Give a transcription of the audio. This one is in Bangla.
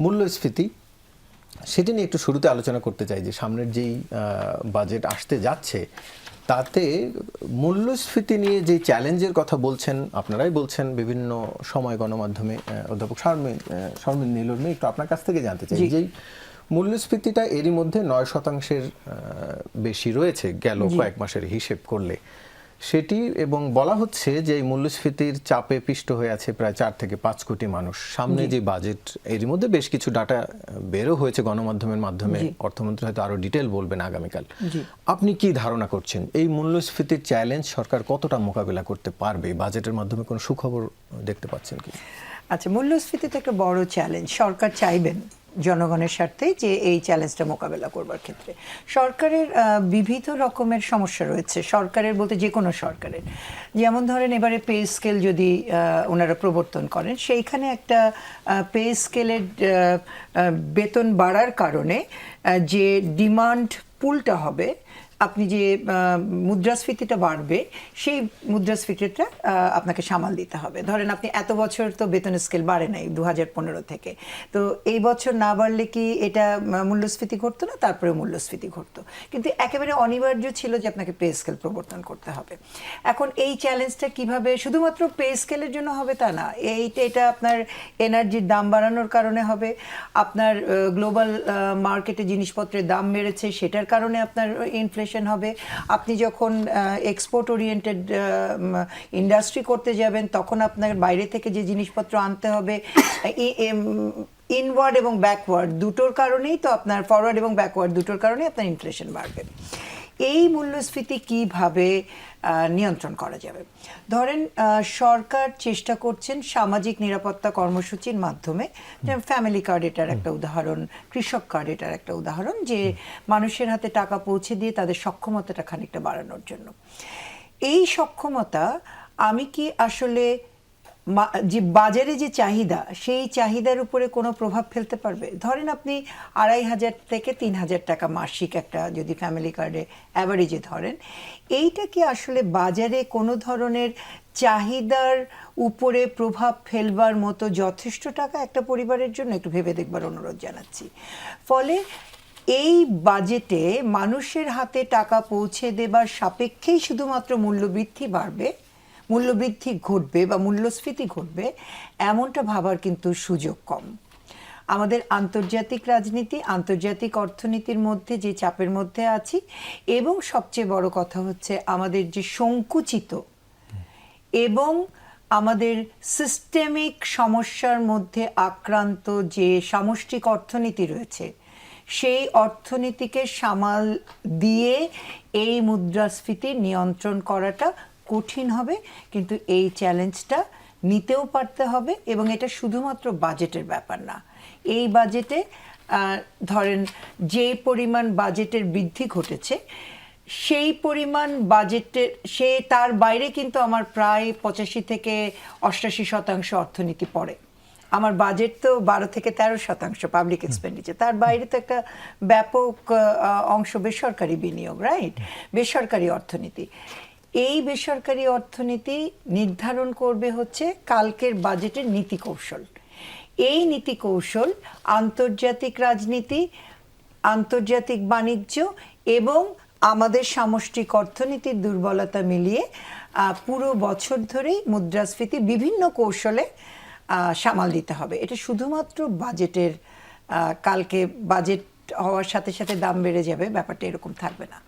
মূল্যস্ফীতি সেটি নিয়ে একটু শুরুতে আলোচনা করতে চাই যে সামনের যেই বাজেট আসতে যাচ্ছে তাতে মূল্যস্ফীতি নিয়ে যে চ্যালেঞ্জের কথা বলছেন আপনারাই বলছেন বিভিন্ন সময় গণমাধ্যমে, অধ্যাপক শর্মিন নীলুর মেয়ে, একটু আপনার কাছ থেকে জানতে চাই যেই মূল্যস্ফীতিটা এরই মধ্যে 9% বেশি রয়েছে গেল কয়েক মাসের হিসেব করলে, সেটি এবং বলা হচ্ছে যে এই মূল্যস্ফীতির চাপে পিষ্ট হয়ে আছে প্রায় 4 থেকে 5 কোটি মানুষ। সামনে যে বাজেট এরই মধ্যে বেশ কিছু ডাটা বেরো হয়েছে গণমাধ্যমের মাধ্যমে, অর্থমন্ত্রী হয়তো আরো ডিটেল বলবেন আগামীকাল। আপনি কি ধারণা করছেন এই মূল্যস্ফীতির চ্যালেঞ্জ সরকার কতটা মোকাবিলা করতে পারবে? বাজেটের মাধ্যমে কোনো সুখবর দেখতে পাচ্ছেন কি? আচ্ছা, মূল্যস্ফীতি তো একটা বড় চ্যালেঞ্জ। সরকার চাইবেন জনগণের স্বার্থে যে এই চ্যালেঞ্জটা মোকাবেলা করবার ক্ষেত্রে সরকারের বিবিধ রকমের সমস্যা রয়েছে। সরকারের বলতে যে কোনো সরকারের, যেমন ধরেন এবারে পে স্কেল যদি ওনারা প্রবর্তন করেন, সেইখানে একটা পে স্কেলের বেতন বাড়ার কারণে যে ডিমান্ড পুলটা হবে, আপনি যে মুদ্রাস্ফীতিটা বাড়বে সেই মুদ্রাস্ফীতিটা আপনাকে সামাল দিতে হবে। ধরেন আপনি এত বছর তো বেতন স্কেল বাড়ে নাই 2015 থেকে, তো এই বছর না বাড়লে কি এটা মূল্যস্ফীতি ঘটতো না? তারপরে মূল্যস্ফীতি ঘটতো, কিন্তু একেবারে অনিবার্য ছিল যে আপনাকে পে স্কেল প্রবর্তন করতে হবে। এখন এই চ্যালেঞ্জটা কিভাবে শুধুমাত্র পে স্কেলের জন্য হবে তা না, এটা আপনার এনার্জির দাম বাড়ানোর কারণে হবে, আপনার গ্লোবাল মার্কেটে জিনিসপত্রের দাম বেড়েছে সেটার কারণে আপনার ইনফ্লেশন হবে। আপনি যখন এক্সপোর্ট ওরিয়েন্টেড ইন্ডাস্ট্রি করতে যাবেন তখন আপনার বাইরে থেকে যে জিনিসপত্র আনতে হবে, ইনওয়ার্ড এবং ব্যাকওয়ার্ড দুটোর কারণেই তো আপনার, ফরওয়ার্ড এবং ব্যাকওয়ার্ড দুটোর কারণেই আপনার ইনফ্লেশন বাড়বে। এই মূল্যস্ফীতি কিভাবে নিয়ন্ত্রণ করা যাবে? ধরেন সরকার চেষ্টা করছেন সামাজিক নিরাপত্তা কর্মসূচির মাধ্যমে, যেমন ফ্যামিলি কার্ড এটার একটা উদাহরণ, কৃষক কার্ড এটার একটা উদাহরণ, যে মানুষের হাতে টাকা পৌঁছে দিয়ে তাদের সক্ষমতাটা খানিকটা বাড়ানোর জন্য। এই সক্ষমতা আমি কি আসলে যে বাজারে যে চাহিদা, সেই চাহিদার উপরে কোনো প্রভাব ফেলতে পারবে? ধরেন আপনি 2,500 থেকে 3,000 টাকা মাসিক একটা যদি ফ্যামিলি কার্ডে অ্যাভারেজে ধরেন, এইটা কি আসলে বাজারে কোনো ধরনের চাহিদার উপরে প্রভাব ফেলবার মতো যথেষ্ট টাকা একটা পরিবারের জন্য? একটু ভেবে দেখবার অনুরোধ জানাচ্ছি। ফলে এই বাজেটে মানুষের হাতে টাকা পৌঁছে দেবার সাপেক্ষেই শুধুমাত্র মূল্যবৃদ্ধি বাড়বে, মূল্যবৃদ্ধি ঘটবে বা মূল্যস্ফীতি ঘটবে, এমনটা ভাবার কিন্তু সুযোগ কম। আমাদের আন্তর্জাতিক রাজনীতি, আন্তর্জাতিক অর্থনীতির মধ্যে যে চাপের মধ্যে আছি, এবং সবচেয়ে বড় কথা হচ্ছে আমাদের যে সংকুচিত এবং আমাদের সিস্টেমিক সমস্যার মধ্যে আক্রান্ত যে সামষ্টিক অর্থনীতি রয়েছে, সেই অর্থনীতিকে সামাল দিয়ে এই মুদ্রাস্ফীতি নিয়ন্ত্রণ করাটা কঠিন হবে। কিন্তু এই চ্যালেঞ্জটা নিতেও পারতে হবে, এবং এটা শুধুমাত্র বাজেটের ব্যাপার না। এই বাজেটে ধরেন যে পরিমাণ বাজেটের বৃদ্ধি ঘটেছে, সেই পরিমাণ বাজেটের তার বাইরে কিন্তু আমার প্রায় 85 থেকে 88% অর্থনীতি পড়ে। আমার বাজেট তো 12 থেকে 13% পাবলিক এক্সপেন্ডিচার, তার বাইরে তো একটা ব্যাপক অংশ বেসরকারি বিনিয়োগ, রাইট? বেসরকারি অর্থনীতি। এই বেসরকারি অর্থনীতি নির্ধারণ করবে হচ্ছে কালকের বাজেটের নীতি কৌশল। এই নীতি কৌশল আন্তর্জাতিক রাজনীতি, আন্তর্জাতিক বাণিজ্য এবং আমাদের সামষ্টিক অর্থনীতির দুর্বলতা মিলিয়ে পুরো বছর ধরেই মুদ্রাস্ফীতি বিভিন্ন কৌশলে সামাল দিতে হবে। এটা শুধুমাত্র বাজেটের কালকে বাজেট হওয়ার সাথে সাথে দাম বেড়ে যাবে ব্যাপারটা এরকম থাকবে না।